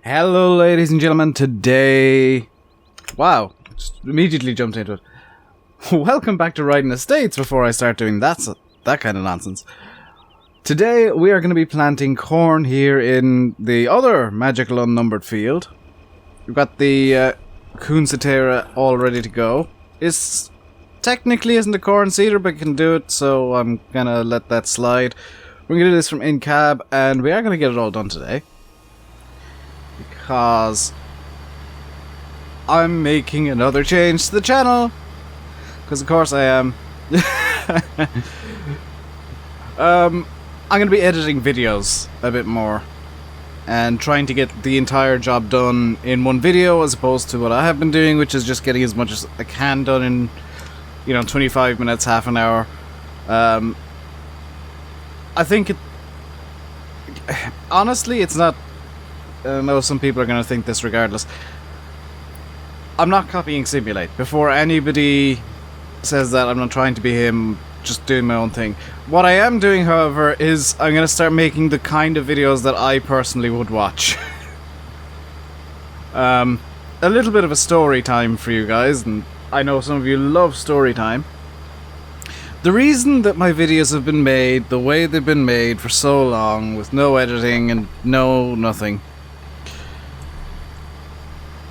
Hello, ladies and gentlemen. Today... Wow, just immediately jumped into it. Welcome back to Ryden Estates before I start doing that kind of nonsense. Today, we are going to be planting corn here in the other magical unnumbered field. We've got the Coonsatera all ready to go. It's technically isn't a corn seeder, but can do it, so I'm going to let that slide. We're going to do this from in-cab, and we are going to get it all done today. Because I'm making another change to the channel. Because of course I am. I'm going to be editing videos a bit more. And trying to get the entire job done in one video as opposed to what I have been doing, which is just getting as much as I can done in, 25 minutes, half an hour. I think honestly, it's not... I know some people are going to think this regardless. I'm not copying Simulate. Before anybody says that, I'm not trying to be him, just doing my own thing. What I am doing, however, is I'm going to start making the kind of videos that I personally would watch. A little bit of a story time for you guys, and I know some of you love story time. The reason that my videos have been made the way they've been made for so long, with no editing and no nothing,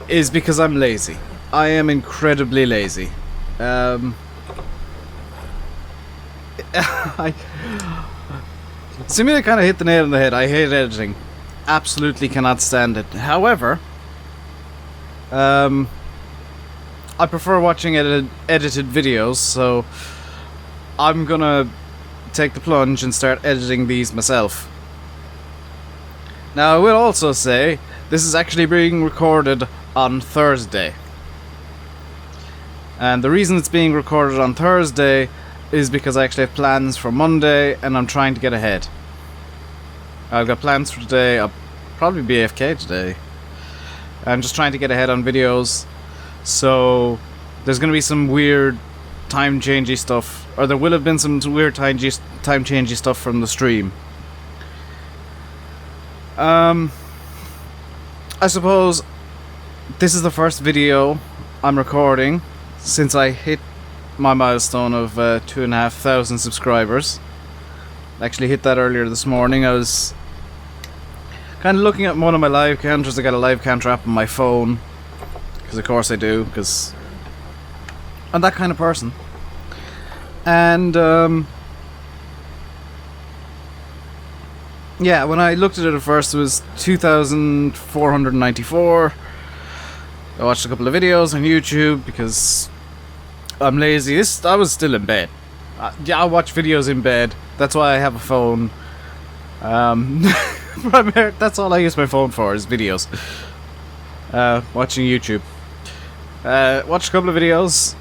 is because I'm lazy. I am incredibly lazy. Simula kind of hit the nail on the head. I hate editing. Absolutely cannot stand it. However, I prefer watching edited videos, so I'm gonna take the plunge and start editing these myself. Now, I will also say, this is actually being recorded on Thursday. And the reason it's being recorded on Thursday is because I actually have plans for Monday and I'm trying to get ahead. I've got plans for today. I'll probably be AFK today. I'm just trying to get ahead on videos. So there's going to be some weird time-changey stuff, or there will have been some weird time-changey stuff from the stream. I suppose this is the first video I'm recording since I hit my milestone of 2,500 subscribers. I actually hit that earlier this morning. I was kind of looking at one of my live counters. I got a live counter app on my phone, because of course I do, because I'm that kind of person. And yeah, when I looked at it at first, it was 2,494. I watched a couple of videos on YouTube because I'm lazy. I was still in bed. Yeah, I watch videos in bed. That's why I have a phone. That's all I use my phone for, is videos. Watching YouTube. Watched a couple of videos.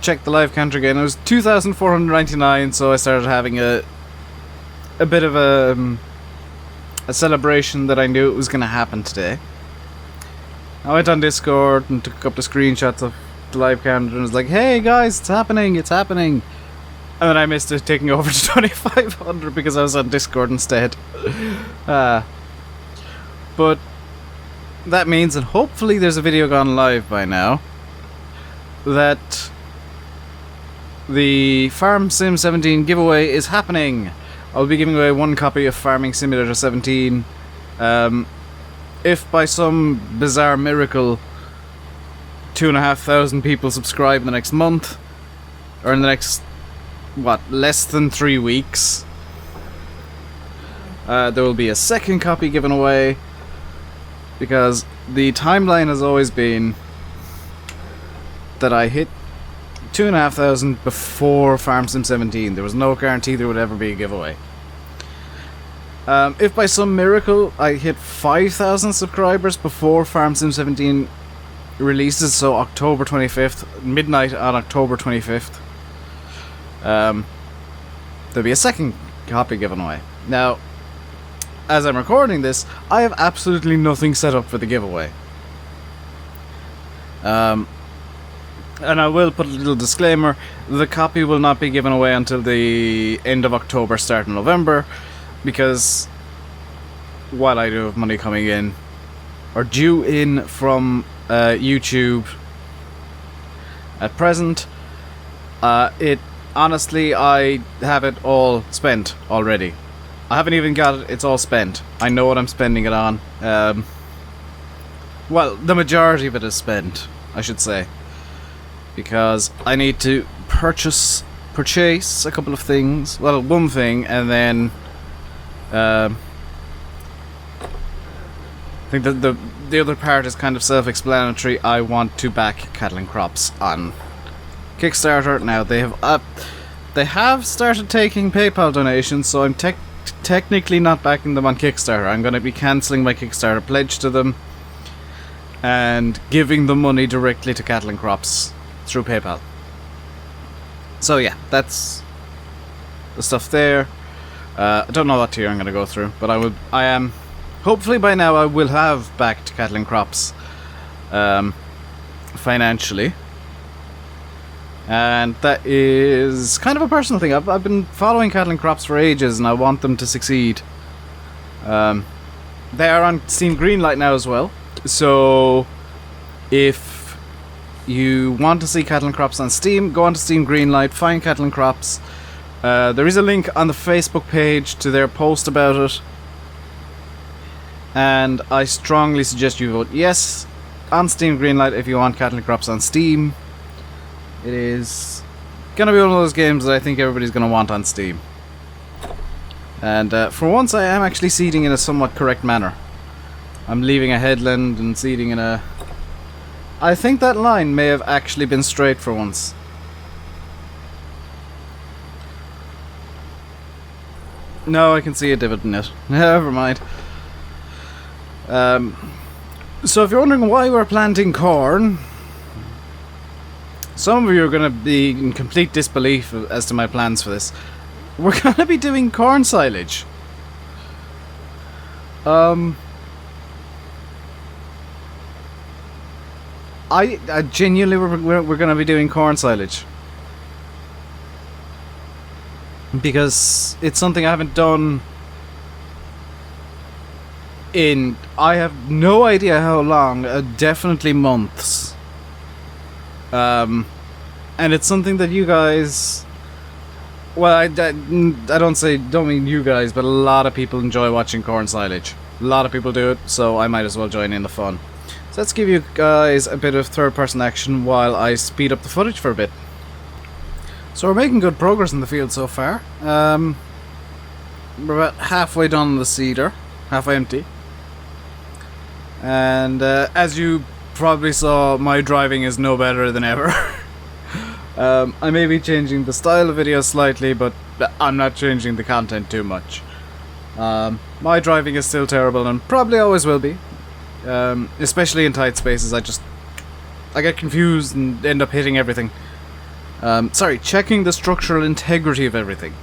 Checked the live counter again. It was 2,499, so I started having a bit of a celebration that I knew it was going to happen today. I went on Discord and took a couple of screenshots of the live counter and was like, hey guys, it's happening. And then I missed it taking over to 2,500 because I was on Discord instead. But that means, and hopefully there's a video gone live by now, that the Farm Sim 17 giveaway is happening. I'll be giving away one copy of Farming Simulator 17. If by some bizarre miracle 2,500 people subscribe in the next month, or in the next, less than 3 weeks, there will be a second copy given away, because the timeline has always been that I hit 2,500 before Farm Sim 17. There was no guarantee there would ever be a giveaway. If by some miracle I hit 5,000 subscribers before Farm Sim 17 releases, so October 25th, midnight on October 25th, there'll be a second copy given away. Now, as I'm recording this, I have absolutely nothing set up for the giveaway. And I will put a little disclaimer, the copy will not be given away until the end of October, start of November, because while I do have money coming in, or due in from YouTube at present. Honestly, I have it all spent already. I haven't even got it, it's all spent. I know what I'm spending it on. Well, the majority of it is spent, I should say. Because I need to purchase a couple of things. Well, one thing, and then I think that the other part is kind of self-explanatory. I want to back Cattle and Crops on Kickstarter. Now they have started taking PayPal donations, so I'm technically not backing them on Kickstarter. I'm going to be cancelling my Kickstarter pledge to them and giving the money directly to Cattle and Crops through PayPal. So yeah, that's the stuff there. I don't know what tier I'm going to go through, but I am hopefully by now I will have backed Cattle and Crops financially. And that is kind of a personal thing. I've been following Cattle and Crops for ages, and I want them to succeed. They are on Steam Greenlight now as well. So, if you want to see Cattle and Crops on Steam, go on to Steam Greenlight, find Cattle and Crops. There is a link on the Facebook page to their post about it. And I strongly suggest you vote yes on Steam Greenlight if you want Cattle and Crops on Steam. It is gonna be one of those games that I think everybody's gonna want on Steam. And for once I am actually seeding in a somewhat correct manner. I'm leaving a headland and seeding in a... I think that line may have actually been straight for once. No, I can see a divot in it. Never mind. So if you're wondering why we're planting corn... Some of you are going to be in complete disbelief as to my plans for this. We're going to be doing corn silage. I genuinely, we're going to be doing corn silage. Because it's something I haven't done in, I have no idea how long, definitely months. And it's something that you guys, well, I don't mean you guys, but a lot of people enjoy watching corn silage. A lot of people do it, so I might as well join in the fun. So let's give you guys a bit of third-person action while I speed up the footage for a bit. So we're making good progress in the field so far. We're about halfway done the seeder, half empty. And as you probably saw, my driving is no better than ever. I may be changing the style of video slightly, but I'm not changing the content too much. My driving is still terrible and probably always will be. Especially in tight spaces, I get confused and end up hitting everything. Checking the structural integrity of everything.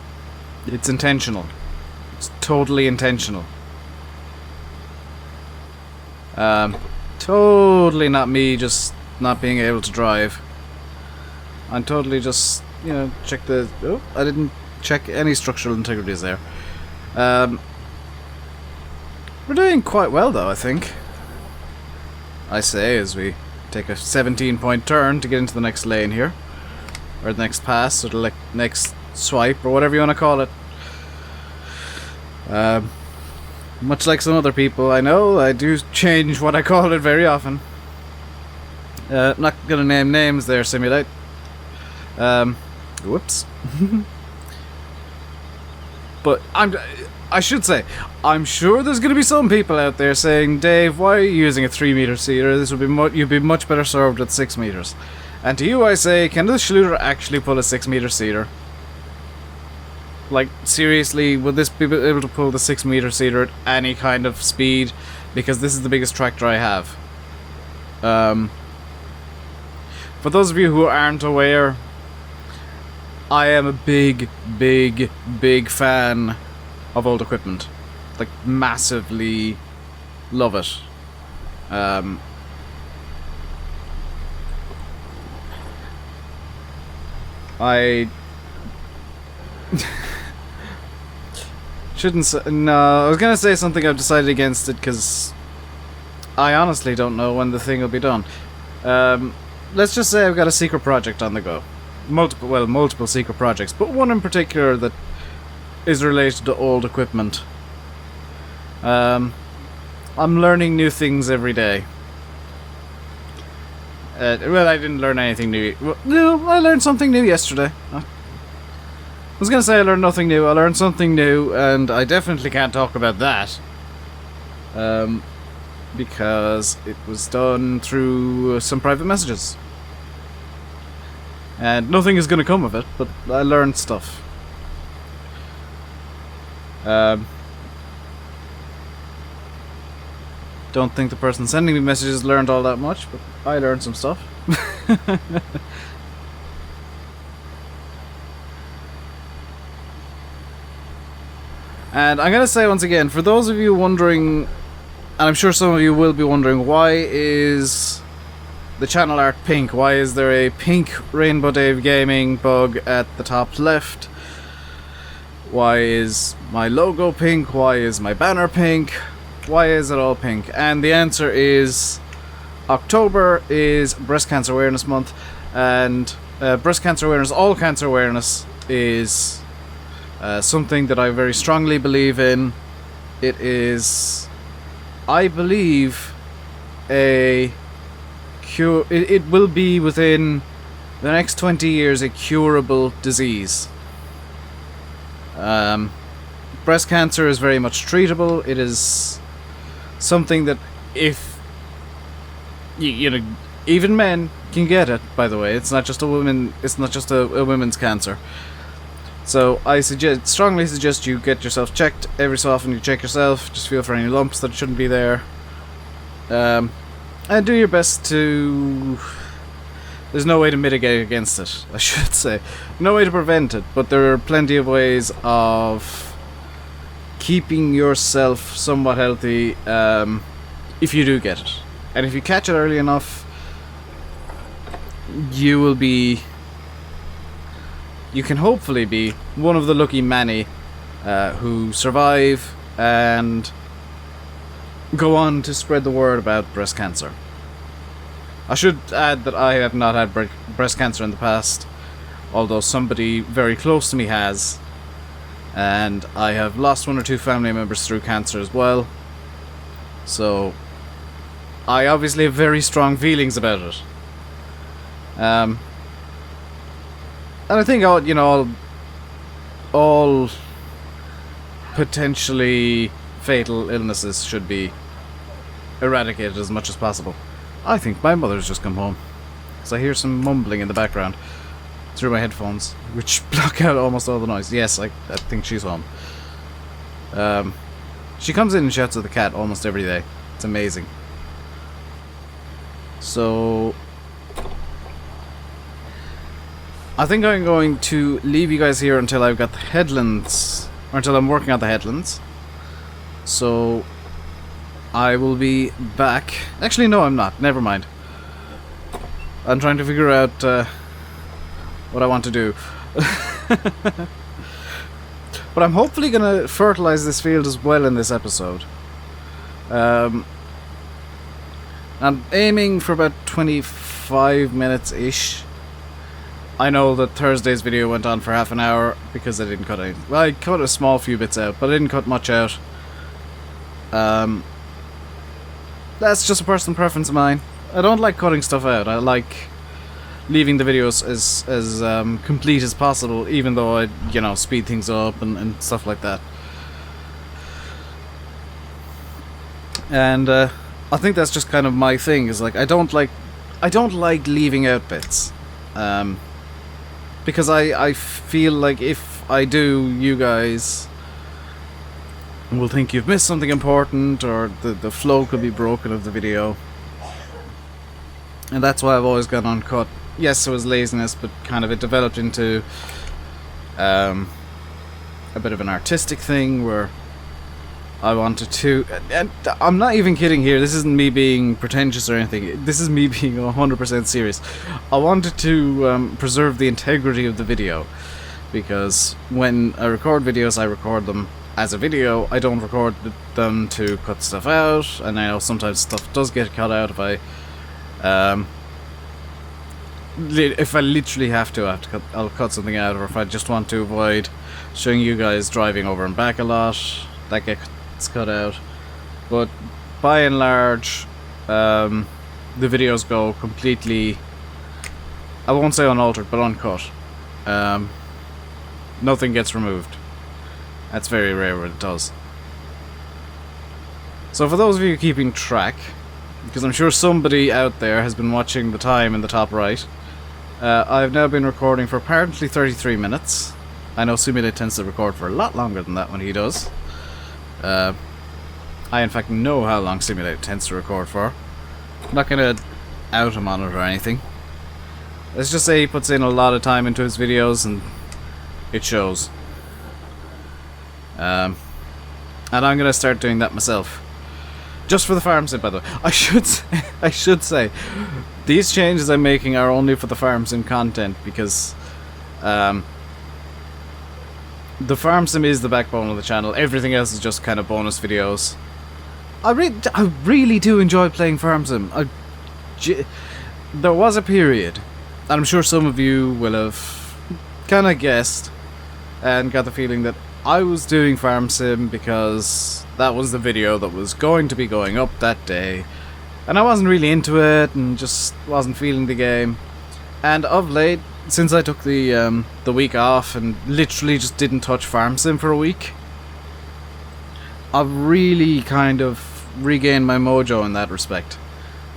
It's intentional. It's totally intentional. Totally not me just not being able to drive. I'm totally just, check the... Oh, I didn't check any structural integrities there. We're doing quite well though, I think. I say as we take a 17-point turn to get into the next lane here. Or the next pass, or the next swipe, or whatever you want to call it. Much like some other people, I know, I do change what I call it very often. Not gonna name names there, Simulate. Whoops. But I should say, I'm sure there's gonna be some people out there saying, Dave, why are you using a 3-meter seeder? This would be you'd be much better served with 6 meters. And to you I say, can the Schluter actually pull a 6-meter seeder? Like, seriously, would this be able to pull the 6-meter seeder at any kind of speed? Because this is the biggest tractor I have. For those of you who aren't aware, I am a big, big, big fan of old equipment. Like, massively love it. I shouldn't say... No, I was gonna say something I've decided against it, because I honestly don't know when the thing will be done. Let's just say I've got a secret project on the go. Multiple secret projects, but one in particular that is related to old equipment. I'm learning new things every day. Well, I didn't learn anything new. Well, no, I learned something new yesterday. I was gonna say I learned nothing new. I learned something new, and I definitely can't talk about that. Because it was done through some private messages. And nothing is gonna come of it, but I learned stuff. Don't think the person sending me messages learned all that much, but I learned some stuff. And I'm gonna say once again, for those of you wondering, and I'm sure some of you will be wondering, why is the channel art pink? Why is there a pink RainbowDave Gaming bug at the top left? Why is my logo pink? Why is my banner pink? Why is it all pink? And the answer is October is Breast Cancer Awareness Month, and breast cancer awareness, all cancer awareness, is something that I very strongly believe in. It is, I believe, a cure. It will be within the next 20 years a curable disease. Breast cancer is very much treatable. It is something that, if you know, even men can get it. By the way, it's not just a woman. It's not just a women's cancer. So I strongly suggest you get yourself checked every so often. You check yourself. Just feel for any lumps that shouldn't be there, and do your best to. There's no way to mitigate against it, I should say. No way to prevent it, but there are plenty of ways of keeping yourself somewhat healthy if you do get it. And if you catch it early enough, you will be... You can hopefully be one of the lucky many who survive and go on to spread the word about breast cancer. I should add that I have not had breast cancer in the past, although somebody very close to me has, and I have lost one or two family members through cancer as well, so I obviously have very strong feelings about it. And I think all potentially fatal illnesses should be eradicated as much as possible. I think my mother's just come home, because I hear some mumbling in the background through my headphones, which block out almost all the noise. Yes, I think she's home. She comes in and shouts at the cat almost every day. It's amazing. So I think I'm going to leave you guys here until I've got the headlands, or until I'm working on the headlands. So I will be back. Actually, no, I'm not. Never mind. I'm trying to figure out what I want to do. But I'm hopefully going to fertilize this field as well in this episode. I'm aiming for about 25 minutes-ish. I know that Thursday's video went on for half an hour because I didn't cut any. Well, I cut a small few bits out, but I didn't cut much out. That's just a personal preference of mine. I don't like cutting stuff out. I like leaving the videos as complete as possible, even though I, speed things up and stuff like that. And I think that's just kind of my thing. Is like I don't like leaving out bits, because I feel like if I do, you guys will think you've missed something important, or the flow could be broken of the video. And that's why I've always gone uncut. Yes, it was laziness, but kind of it developed into a bit of an artistic thing where I wanted to, and I'm not even kidding here, this isn't me being pretentious or anything, this is me being 100% serious. I wanted to preserve the integrity of the video, because when I record videos, I record them as a video. I don't record them to cut stuff out, and I know sometimes stuff does get cut out if I literally have to I'll cut something out, or if I just want to avoid showing you guys driving over and back a lot, that gets cut out. But by and large, the videos go completely, I won't say unaltered, but uncut. Nothing gets removed. That's very rare when it does. So for those of you keeping track, because I'm sure somebody out there has been watching the time in the top right, I've now been recording for apparently 33 minutes. I know Simulate tends to record for a lot longer than that when he does. I in fact know how long Simulate tends to record for. I'm not going to out him on it or anything. Let's just say he puts in a lot of time into his videos, and it shows. And I'm going to start doing that myself. Just for the farm sim, by the way. I should say, these changes I'm making are only for the farm sim content, because the farm sim is the backbone of the channel. Everything else is just kind of bonus videos. I really do enjoy playing farm sim. There was a period, and I'm sure some of you will have kind of guessed and got the feeling that I was doing farm sim because that was the video that was going to be going up that day, and I wasn't really into it and just wasn't feeling the game. And of late, since I took the week off and literally just didn't touch farm sim for a week, I've really kind of regained my mojo in that respect.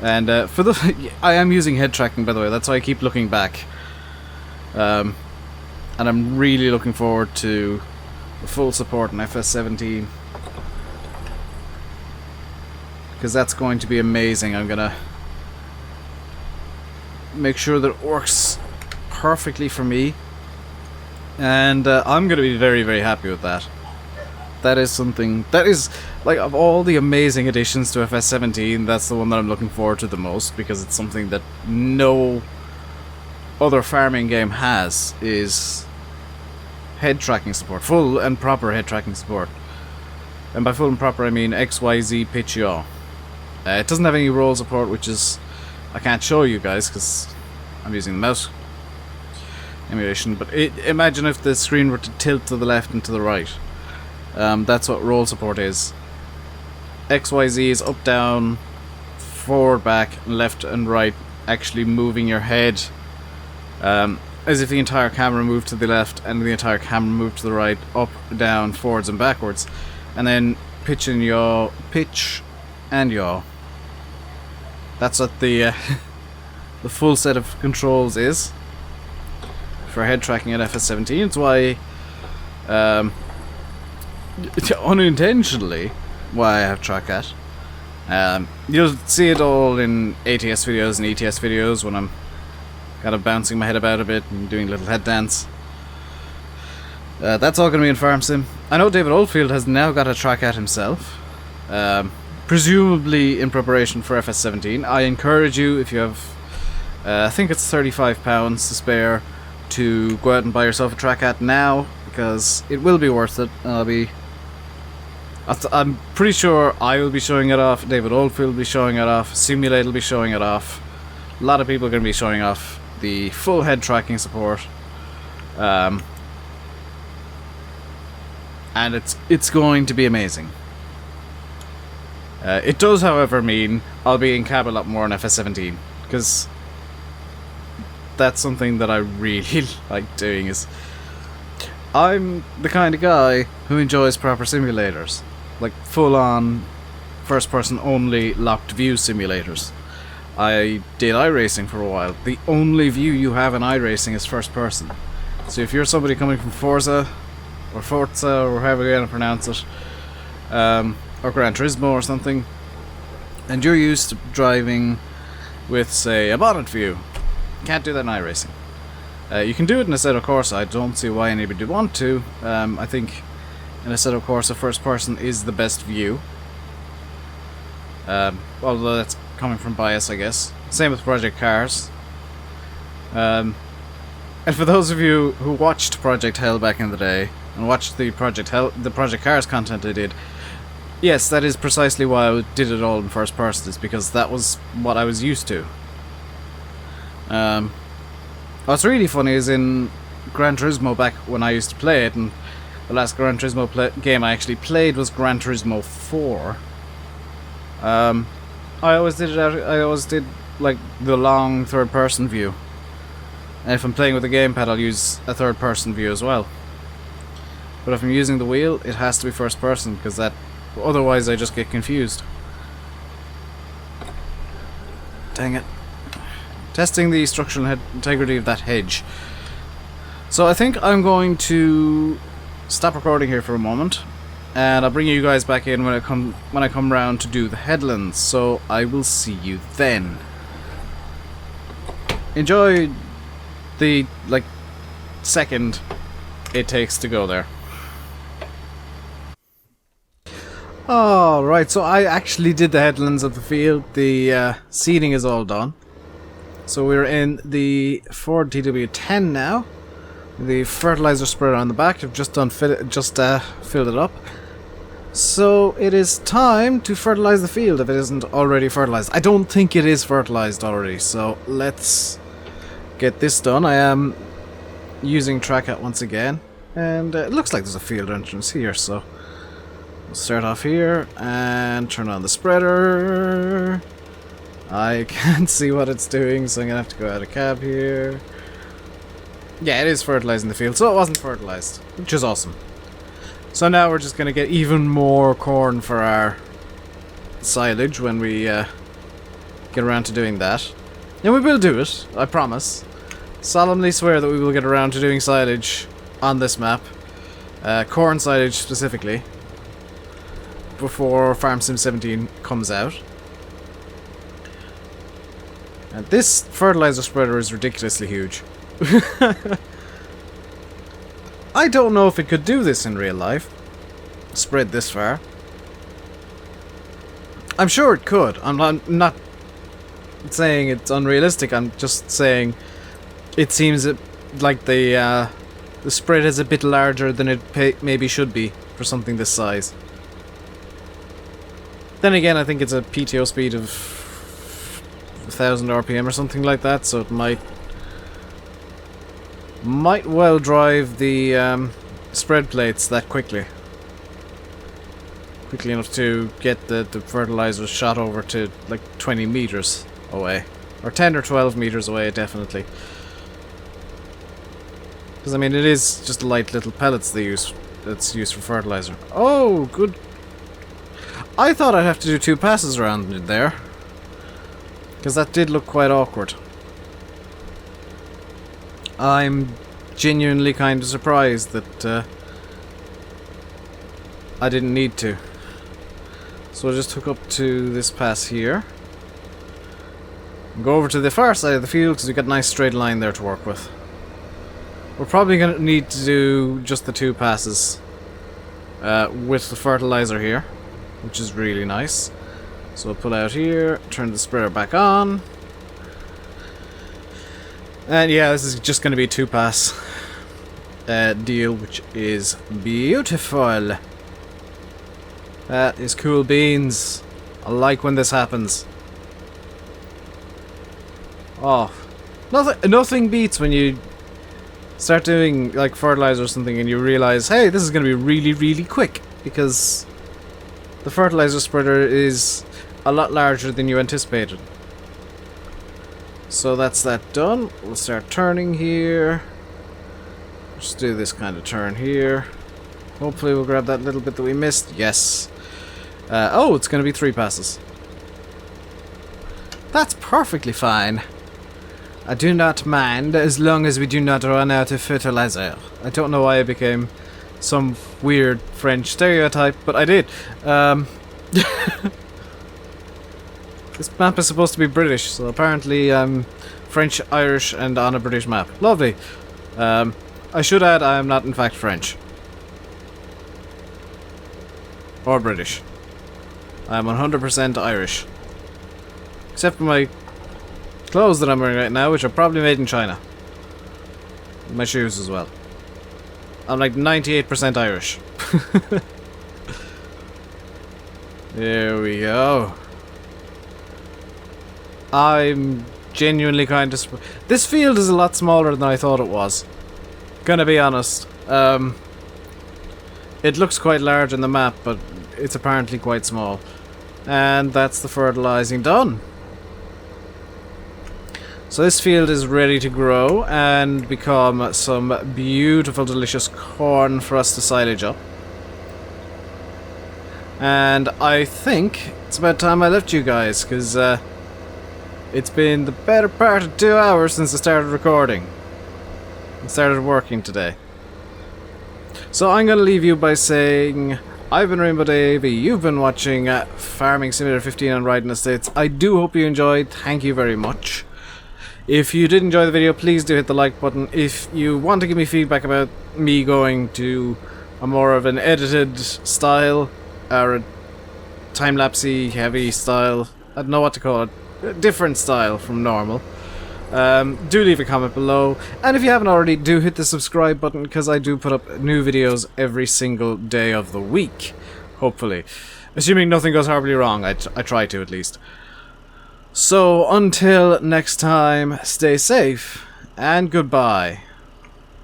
And I am using head tracking, by the way. That's why I keep looking back. And I'm really looking forward to the full support in FS17, because that's going to be amazing. I'm gonna make sure that it works perfectly for me, and I'm gonna be very, very happy with that. That is something that is, like, of all the amazing additions to FS17, that's the one that I'm looking forward to the most, because it's something that no other farming game has, is head tracking support, full and proper head tracking support. And by full and proper I mean XYZ pitch yaw. It doesn't have any roll support, which is, I can't show you guys because I'm using the mouse emulation, but imagine if the screen were to tilt to the left and to the right. That's what roll support is. XYZ is up, down, forward, back, left and right, actually moving your head as if the entire camera moved to the left and the entire camera moved to the right, up, down, forwards and backwards. And then pitch and yaw, pitch and yaw. That's what the the full set of controls is for head tracking at FS17. It's why unintentionally why I have track at. You'll see it all in ATS videos and ETS videos when I'm kind of bouncing my head about a bit and doing a little head dance. That's all going to be in farm sim. I know David Oldfield has now got a track at himself, presumably in preparation for FS17. I encourage you, if you have, I think it's £35 to spare, to go out and buy yourself a track at now, because it will be worth it. I'm pretty sure I will be showing it off, David Oldfield will be showing it off, Simulate will be showing it off. A lot of people are going to be showing off the full head tracking support. And it's going to be amazing. It does, however, mean I'll be in cab a lot more in FS17, because that's something that I really like doing. Is I'm the kind of guy who enjoys proper simulators, like full-on first-person only locked view simulators. I did iRacing for a while. The only view you have in iRacing is first person. So if you're somebody coming from Forza or however you're going to pronounce it, or Gran Turismo or something, and you're used to driving with, say, a bonnet view, can't do that in iRacing. You can do it in Assetto Corsa. I don't see why anybody would want to. I think in Assetto Corsa first person is the best view. Although that's coming from bias, I guess. Same with Project Cars. And for those of you who watched Project Hell back in the day, and watch the Project Cars content I did, yes, that is precisely why I did it all in first person, is because that was what I was used to. What's really funny is in Gran Turismo, back when I used to play it, and the last Gran Turismo game I actually played was Gran Turismo 4. I always did like the long third person view. And if I'm playing with the gamepad, I'll use a third person view as well. But if I'm using the wheel, it has to be first person, because otherwise I just get confused. Dang it. Testing the structural integrity of that hedge. So I think I'm going to stop recording here for a moment, and I'll bring you guys back in when I come round to do the headlands. So I will see you then. Enjoy the second it takes to go there. Alright, so I actually did the headlands of the field. The seeding is all done. So we're in the Ford TW10 now. The fertilizer spreader on the back. I've just filled it up. So it is time to fertilize the field if it isn't already fertilized. I don't think it is fertilized already, so let's get this done. I am using Trackit once again, and it looks like there's a field entrance here, so we'll start off here and turn on the spreader. I can't see what it's doing, so I'm gonna have to go out of cab here. Yeah, it is fertilizing the field, so it wasn't fertilized, which is awesome. So now we're just gonna get even more corn for our silage when we get around to doing that. And we will do it, I promise. Solemnly swear that we will get around to doing silage on this map. Corn silage specifically. Before Farm Sim 17 comes out. And this fertilizer spreader is ridiculously huge. I don't know if it could do this in real life. Spread this far. I'm sure it could. I'm not saying it's unrealistic. I'm just saying it seems like the spread is a bit larger than it maybe should be for something this size. Then again, I think it's a PTO speed of 1000 RPM or something like that, so it might well drive the spread plates that quickly enough to get the fertilizer shot over to like 20 meters away, or 10 or 12 meters away, definitely. Because I mean, it is just light little pellets that's used for fertilizer. Oh, good. I thought I'd have to do 2 passes around it there, because that did look quite awkward. I'm genuinely kind of surprised that I didn't need to. So I just hook up to this pass here. And go over to the far side of the field because we've got a nice straight line there to work with. We're probably going to need to do just the 2 passes with the fertilizer here, which is really nice. So we'll pull out here, turn the spreader back on. And yeah, this is just going to be a 2-pass deal, which is beautiful. That is cool beans. I like when this happens. Oh, nothing beats when you start doing like fertilizer or something and you realize, hey, this is going to be really, really quick, because the fertilizer spreader is a lot larger than you anticipated. So that's that done. We'll start turning here. Just do this kind of turn here. Hopefully we'll grab that little bit that we missed. Yes. Oh, it's going to be 3 passes. That's perfectly fine. I do not mind, as long as we do not run out of fertilizer. I don't know why I became some weird French stereotype, but I did. This map is supposed to be British, so apparently I'm French, Irish, and on a British map. Lovely. I should add, I am not in fact French. Or British. I am 100% Irish. Except for my clothes that I'm wearing right now, which are probably made in China. My shoes as well. I'm like 98% Irish. There we go. I'm genuinely kind of... This field is a lot smaller than I thought it was. Gonna be honest. It looks quite large on the map, but it's apparently quite small. And that's the fertilizing done. So this field is ready to grow and become some beautiful, delicious corn for us to silage up. And I think it's about time I left you guys, because it's been the better part of 2 hours since I started recording. I started working today. So I'm going to leave you by saying, I've been RainbowDave, you've been watching Farming Simulator 15 on Ryden Estates. I do hope you enjoyed, thank you very much. If you did enjoy the video, please do hit the like button. If you want to give me feedback about me going to a more of an edited style, or a time-lapsey heavy style, I don't know what to call it, a different style from normal, do leave a comment below, and if you haven't already, do hit the subscribe button, because I do put up new videos every single day of the week, hopefully, assuming nothing goes horribly wrong. I try to, at least. So until next time, stay safe and goodbye.